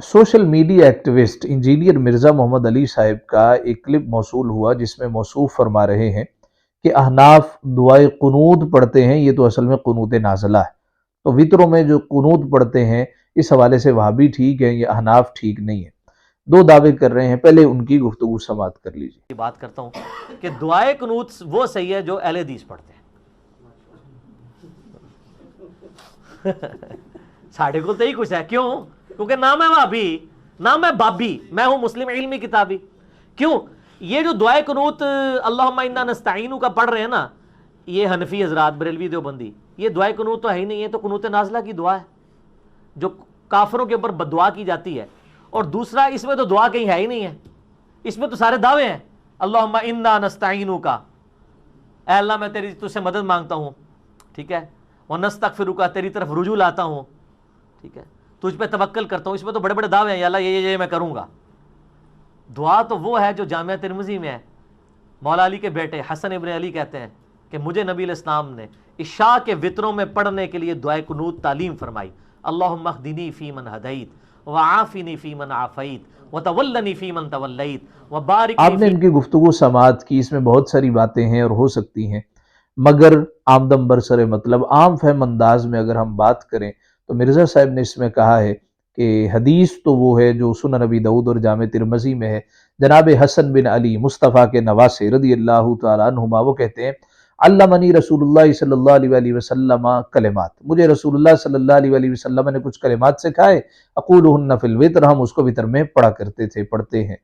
Social media activist engineer Mirza Mohammad Ali sahab का एक clip मौसूल हुआ जिसमें मौसूफ फरमा रहे हैं कि अहनाफ दुआए कुनूत पढ़ते हैं, ये तो असल में कुनूत नाज़िला है। तो वित्रों में जो कुनूत पढ़ते हैं इस हवाले से वहाँ भी ठीक है, ये अहनाफ ठीक नहीं है। दो दावे कर रहे हैं, पहले उनकी गुफ्तगू समाअत कर लीजिए। बात करता हूँ कि दुआए कुनूत वो सही है जो अहले हदीस पढ़ते हैं। साढ़े को तो ही कुछ है, क्यों? क्योंकि नाम है वाबी, नाम है बाबी, मैं हूं मुस्लिम इल्मी किताबी। क्यों? ये जो दुआए कुनूत अल्लाहुम्मा इन्ना नस्तईनु का पढ़ रहे हैं ना, ये हनफी हजरात, बरेलवी देवबंदी, ये दुआए कुनूत तो है ही नहीं, ये तो कुनूत नाज़िला की दुआ है जो काफिरों के ऊपर बददुआ की जाती है। और दूसरा, इसमें तो दुआ कहीं है ही नहीं है, इसमें तो सारे दावे हैं। अल्लाहुम्मा इन्ना नस्तईनु का, ऐ अल्लाह मैं तेरी तुझसे मदद मांगता हूँ, ठीक है, व नस्तगफिरुका, तेरी तरफ रुजू लाता हूँ, ठीक है, तुझ पे तवक्कल करता हूँ। इसमें तो बड़े बड़े दावे हैं, या अल्लाह ये मैं करूँगा। दुआ तो वो है जो जामिया तिरमिज़ी में है। मौला अली के बेटे हसन इब्न अली कहते हैं कि मुझे नबी अलैहिस्सलाम ने इशा के वित्रों में पढ़ने के लिए दुआए कुनूत तालीम फरमाई। अल्लाहुम्मा अहदिनी फी मन हदैत व आफिनी फी मन आफैत व तवल्लनी फी मन तवल्लैत व बारिक। आपने इनकी गुफ्तगू समाअत की, इसमें बहुत सारी बातें हैं और हो सकती हैं, मगर आमदम बरसर मतलब आम फहम अंदाज में अगर हम बात करें तो मिर्ज़ा साहब ने इसमें कहा है कि हदीस तो वो है जो सुनन नबी दाऊद और जामे तिरमिज़ी में है। जनाब हसन बिन अली मुस्तफ़ा के नवासे रज़ी अल्लाह तआला अन्हुमा वो कहते हैं, अल्लमनी रसूलुल्लाह सल्लल्लाहु अलैहि वसल्लम कलिमात, मुझे रसूलुल्लाह सल्लल्लाहु अलैहि वसल्लम ने कुछ कलिमात सिखाए, अक़ूलुहुन्ना फिल वित्र, हम उसको वित्र में पढ़ा करते थे, पढ़ते हैं।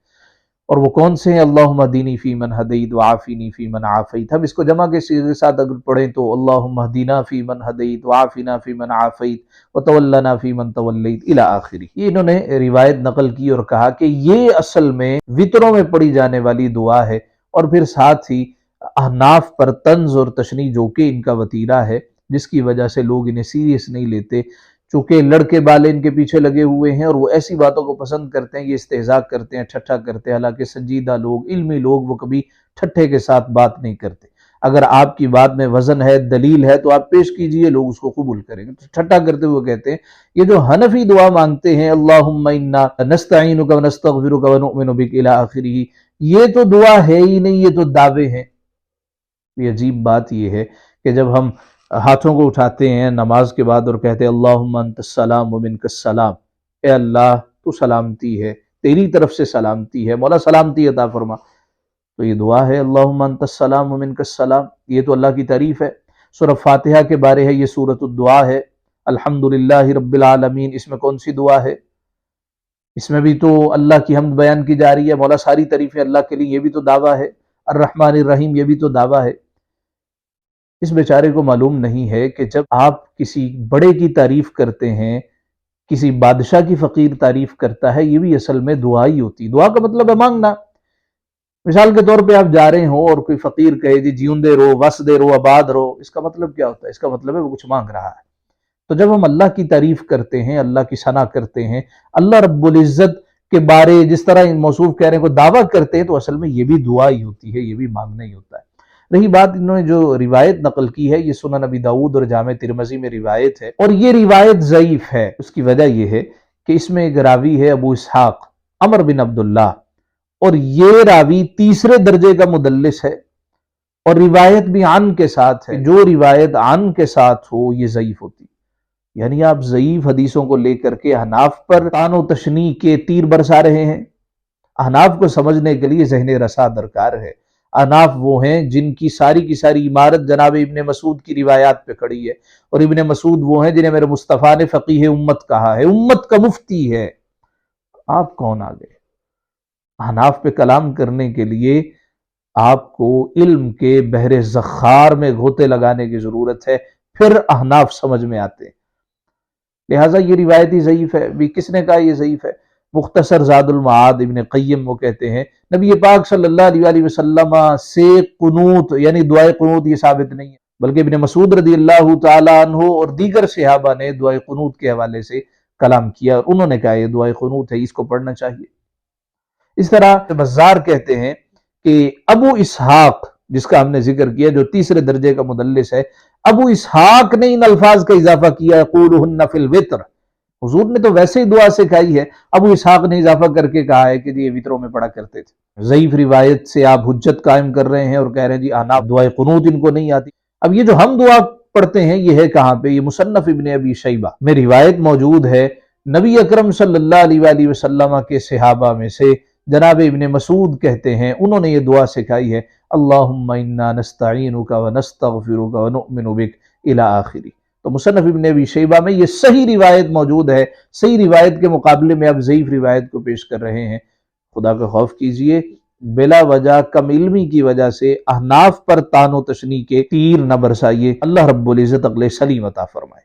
और वो कौन से हैं? अल्लाहुम्मा हदीनी फी मन हदैत व आफिनी फी मन आफैत। हम इसको जमा के साथ अगर पढ़ें तो अल्लाहुम्मा हदीना फी मन हदैत व आफिना फी मन आफैत व तवल्लना फी मन तवल्लैत इला आखिरी। ये इन्होंने रिवायत नकल की और कहा कि ये असल में वित्रों में पढ़ी जाने वाली दुआ है। और फिर साथ ही अहनाफ पर तंज और तशनी जो कि इनका वतीरा है, जिसकी वजह से लोग इन्हें सीरियस नहीं लेते, चूंकि लड़के बाले इनके पीछे लगे हुए हैं और वो ऐसी बातों को पसंद करते हैं, ये इस्तेज़ा करते हैं, ठट्ठा करते हैं। हालांकि संजीदा लोग, इल्मी लोग, वो कभी ठट्ठे के साथ बात नहीं करते। अगर आपकी बात में वजन है, दलील है, तो आप पेश कीजिए, लोग उसको कबूल करेंगे। तो ठट्ठा करते हुए कहते हैं ये जो हनफी दुआ मांगते हैं, अल्लाहुम्मा इन्ना नस्तईनुका व नस्तगफिरुका व नुअमिनु बिक इला आखिरी, ये तो दुआ है ही नहीं, ये तो दावे हैं। ये अजीब बात ये है कि जब हम हाथों को उठाते हैं नमाज के बाद और कहते हैं अल्लाहुम्मा अंतस्सलाम व मिनकस्सलाम, ए अल्लाह तू सलामती है, तेरी तरफ से सलामती है, मौला सलामती अता फरमा, तो ये दुआ है अल्लाहुम्मा अंतस्सलाम व मिनकस्सलाम, ये तो अल्लाह की तारीफ है। सूरह फातिहा के बारे है, ये सूरतुद दुआ है। अल्हम्दुलिल्लाहि रब्बिल आलमीन, इसमें कौन सी दुआ है? इसमें भी तो अल्लाह की हम्द बयान की जा रही है, मौला सारी तारीफें अल्लाह के लिए, ये भी तो दावा है। अर्रहमानिर रहीम, ये भी तो दावा है। इस बेचारे को मालूम नहीं है कि जब आप किसी बड़े की तारीफ करते हैं, किसी बादशाह की फकीर तारीफ करता है, ये भी असल में दुआ ही होती है। दुआ का मतलब है मांगना। मिसाल के तौर पे आप जा रहे हो और कोई फकीर कहे जी जीऊंदे रहो, वसदे रहो, आबाद रहो, इसका मतलब क्या होता है? इसका मतलब है वो कुछ मांग रहा है। तो जब हम अल्लाह की तारीफ करते हैं, अल्लाह की सना करते हैं, अल्लाह रब्बुल इज्जत के बारे जिस तरह मौसूफ कह रहे हैं को दावा करते हैं, तो असल में ये भी दुआ ही होती है, ये भी मांगना ही होता है। रही बात इन्होंने जो रिवायत नकल की है, ये सुनन नबी दाऊद और जामे तिरमिज़ी में रिवायत है और ये रिवायत ज़ईफ है। उसकी वजह यह है कि इसमें एक रावी है अबू इसहाक अमर बिन अब्दुल्लाह, और ये रावी तीसरे दर्जे का मुदल्लिस है और रिवायत भी आन के साथ है। जो रिवायत आन के साथ हो ये ज़ईफ होती, यानी आप ज़ईफ हदीसों को लेकर के अहनाफ पर तानो तशनी के तीर बरसा रहे हैं। अहनाफ को समझने के लिए ज़हन रसा दरकार है। अहनाफ वो हैं जिनकी सारी की सारी इमारत जनाब इब्ने मसूद की रिवायात पे खड़ी है, और इब्ने मसूद वो हैं जिन्हें मेरे मुस्तफ़ा ने फ़कीह उम्मत कहा है, उम्मत का मुफ्ती है। आप कौन आ गए? अहनाफ पे कलाम करने के लिए आपको इल्म के बहरे ज़खार में गोते लगाने की ज़रूरत है, फिर अहनाफ समझ में आते हैं। लिहाजा ये रिवायत ही ज़ईफ है। भी किसने कहा ये ज़ईफ है? मुख्तसर ज़ादुल मआद इब्न क़य्यिम वो कहते हैं नबी पाक सल्लल्लाहु अलैहि वसल्लम से कुनूत यानी दुआए कुनूत ये साबित नहीं है, बल्कि इब्न मसूद रज़ियल्लाहु ताला अन्हु और दीगर सहाबा ने दुआए कुनूत के हवाले से कलाम किया और उन्होंने कहा ये दुआए कुनूत है, इसको पढ़ना चाहिए। इस तरह बज़्ज़ार कहते हैं कि अबू इसहाक जिसका हमने जिक्र किया, जो तीसरे दर्जे का मुदल्लिस है, अबू इसहाक ने इन अल्फाज का इजाफा किया, क़ूलुहुन्ना फिल वित्र, हुजूर ने तो वैसे ही दुआ सिखाई है। अबू इसहाक ने इजाफा करके कहा है कि जी ये वित्रों में पढ़ा करते थे। ज़ईफ रिवायत से आप हुज्जत कायम कर रहे हैं और कह रहे हैं जी अहनाफ दुआ कुनूत इनको नहीं आती। अब ये जो हम दुआ पढ़ते हैं ये है कहाँ पे? ये मुसन्नफ इब्ने अबी शैबा में रिवायत मौजूद है। नबी अकरम सल्लल्लाहु अलैहि वसल्लम के सहाबा में से जनाब इब्ने मसूद कहते हैं, उन्होंने ये दुआ सिखाई है, अल्लाहुम्मा इन्ना नस्तईनुका व नस्तगफिरुका व नुअमिनु बिक इला आखिरी। तो मुसन्नफ इब्ने अबी शैबा में ये सही रिवायत मौजूद है। सही रिवायत के मुकाबले में आप ज़ईफ रिवायत को पेश कर रहे हैं। खुदा का खौफ कीजिए, बिला वजह कम इल्मी की वजह से अहनाफ पर तानो तशनी के तीर न बरसाइए। अल्लाह रब्बुल इज्जत अक्ल सलीम अता फरमाए।